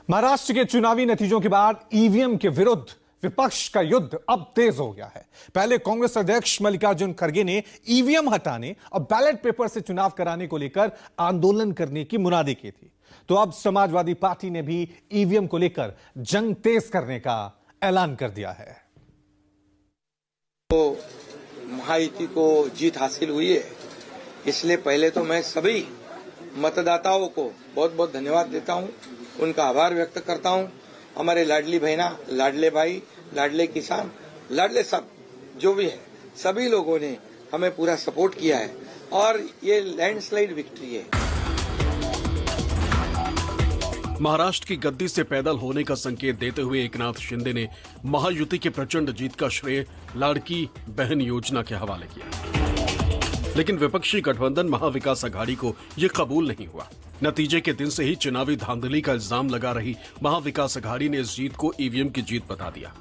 महाराष्ट्र के चुनावी नतीजों के बाद ईवीएम के विरुद्ध विपक्ष का युद्ध अब तेज हो गया है। पहले कांग्रेस अध्यक्ष मल्लिकार्जुन खड़गे ने ईवीएम हटाने और बैलेट पेपर से चुनाव कराने को लेकर आंदोलन करने की मुनादी की थी, तो अब समाजवादी पार्टी ने भी ईवीएम को लेकर जंग तेज करने का ऐलान कर दिया है। तो महायुति को जीत हासिल हुई है, इसलिए पहले तो मैं सभी मतदाताओं को बहुत बहुत धन्यवाद देता हूं, उनका आभार व्यक्त करता हूं। हमारे लाडली बहना, लाडले भाई, लाडले किसान, लाडले सब जो भी है, सभी लोगों ने हमें पूरा सपोर्ट किया है और ये लैंडस्लाइड विक्ट्री है। महाराष्ट्र की गद्दी से पैदल होने का संकेत देते हुए एकनाथ शिंदे ने महायुति की प्रचंड जीत का श्रेय लाड़की बहन योजना के हवाले किया, लेकिन विपक्षी गठबंधन महाविकास अघाड़ी को यह कबूल नहीं हुआ। नतीजे के दिन से ही चुनावी धांधली का इल्जाम लगा रही महाविकास अघाड़ी ने इस जीत को ईवीएम की जीत बता दिया।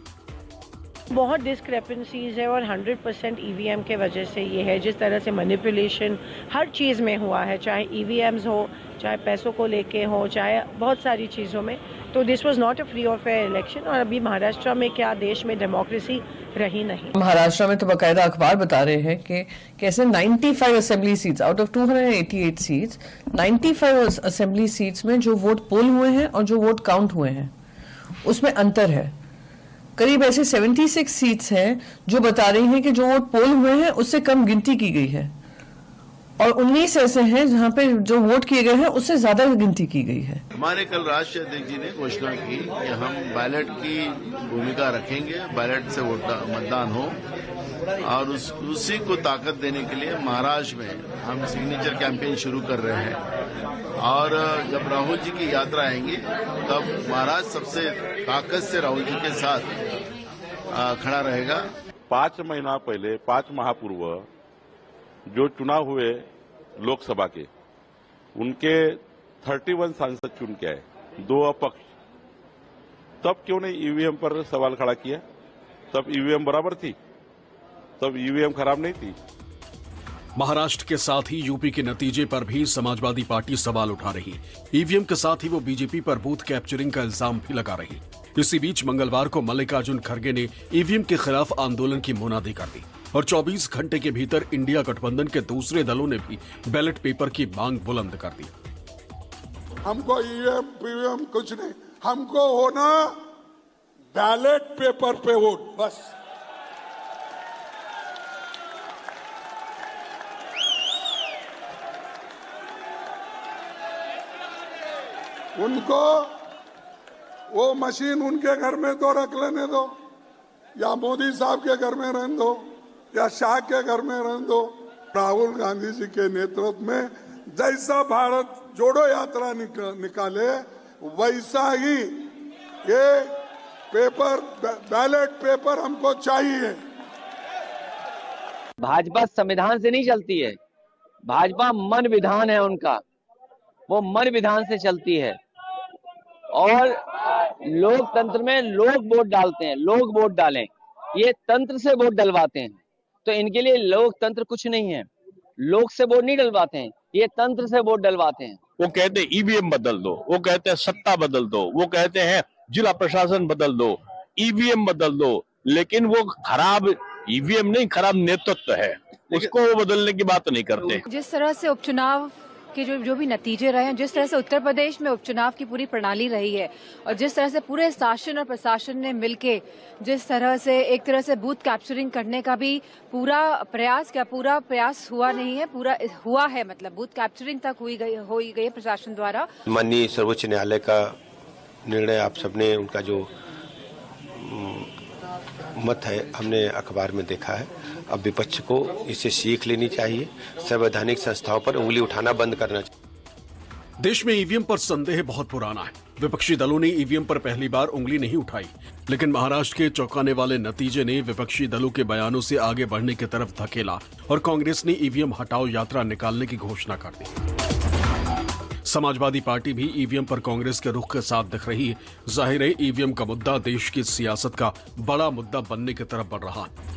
बहुत डिस्क्रेपेंसीज है और 100% ईवीएम के वजह से ये है। जिस तरह से मैनिपुलेशन हर चीज़ में हुआ है, चाहे ईवीएम्स हो, चाहे पैसों को लेके हो, चाहे बहुत सारी चीज़ों में, तो this was not a free और फेयर इलेक्शन। और अभी महाराष्ट्र में क्या देश में डेमोक्रेसी रही नहीं। महाराष्ट्र में तो बाकायदा अखबार बता रहे हैं कि कैसे 95 assembly seats out of 288 seats, 95 assembly seats में जो वोट पोल हुए हैं और जो वोट काउंट हुए हैं उसमें अंतर है। करीब ऐसे 76 सीट्स हैं जो बता रही हैं कि जो वोट पोल हुए हैं उससे कम गिनती की गई है, और 19 ऐसे हैं जहां पे जो वोट किए गए हैं उससे ज्यादा गिनती की गई है। हमारे कल राष्ट्रीय अध्यक्ष जी ने घोषणा की कि हम बैलेट की भूमिका रखेंगे, बैलेट से मतदान हो, और उसी को ताकत देने के लिए महाराष्ट्र में हम सिग्नेचर कैंपेन शुरू कर रहे हैं। और जब राहुल जी की यात्रा आएंगी तब महाराष्ट्र सबसे ताकत से राहुल जी के साथ खड़ा रहेगा। 5 महीना पहले, 5 माह पूर्व जो चुनाव हुए लोकसभा के, उनके 31 सांसद चुन के आए, 2 अपक्ष। तब क्यों नहीं ईवीएम पर सवाल खड़ा किया? तब ईवीएम बराबर थी, तब ईवीएम खराब नहीं थी। महाराष्ट्र के साथ ही यूपी के नतीजे पर भी समाजवादी पार्टी सवाल उठा रही। ईवीएम के साथ ही वो बीजेपी पर बूथ कैप्चरिंग का इल्जाम भी लगा रही। इसी बीच मंगलवार को मल्लिकार्जुन खड़गे ने ईवीएम के खिलाफ आंदोलन की मुनादी कर दी और 24 घंटे के भीतर इंडिया गठबंधन के दूसरे दलों ने भी बैलेट पेपर की मांग बुलंद कर दी। हमको ईवीएम पीवीएम कुछ नहीं, हमको होना बैलेट पेपर पे वोट, बस। उनको वो मशीन उनके घर में तो रख लेने दो, या मोदी साहब के घर में रहने दो, या शाह के घर में रहने दो। राहुल गांधी जी के नेतृत्व में जैसा भारत जोड़ो यात्रा निकाले, वैसा ही ये पेपर, बैलेट पेपर हमको चाहिए। भाजपा संविधान से नहीं चलती है, भाजपा मन विधान है उनका, वो मन विधान से चलती है। और लोकतंत्र में लोग वोट डालते हैं, लोग वोट डालें, ये तंत्र से वोट डलवाते हैं। तो इनके लिए लोकतंत्र कुछ नहीं है, लोग से वोट नहीं डलवाते हैं, ये तंत्र से वोट डलवाते हैं। वो कहते हैं ईवीएम बदल दो, वो कहते हैं सत्ता बदल दो, वो कहते हैं जिला प्रशासन बदल दो, ईवीएम बदल दो, लेकिन वो खराब ईवीएम नहीं, खराब नेतृत्व है, उसको वो बदलने की बात नहीं करते। जिस तरह से उपचुनाव के जो भी नतीजे रहे हैं, जिस तरह से उत्तर प्रदेश में उपचुनाव की पूरी प्रणाली रही है, और जिस तरह से पूरे शासन और प्रशासन ने मिलके जिस तरह से एक तरह से बूथ कैप्चरिंग करने का भी पूरा प्रयास हुआ नहीं है, पूरा हुआ है, मतलब बूथ कैप्चरिंग तक हो गई है प्रशासन द्वारा। माननीय सर्वोच्च न्यायालय का निर्णय आप सबने, उनका जो मत है, हमने अखबार में देखा है। अब विपक्ष को इससे सीख लेनी चाहिए, संवैधानिक संस्थाओं पर उंगली उठाना बंद करना चाहिए। देश में ईवीएम पर संदेह बहुत पुराना है। विपक्षी दलों ने ईवीएम पर पहली बार उंगली नहीं उठाई, लेकिन महाराष्ट्र के चौंकाने वाले नतीजे ने विपक्षी दलों के बयानों से आगे बढ़ने की तरफ धकेला और कांग्रेस ने ईवीएम हटाओ यात्रा निकालने की घोषणा कर दी। समाजवादी पार्टी भी ईवीएम पर कांग्रेस के रुख के साथ दिख रही है। जाहिर है ईवीएम का मुद्दा देश की सियासत का बड़ा मुद्दा बनने की तरफ बढ़ रहा है।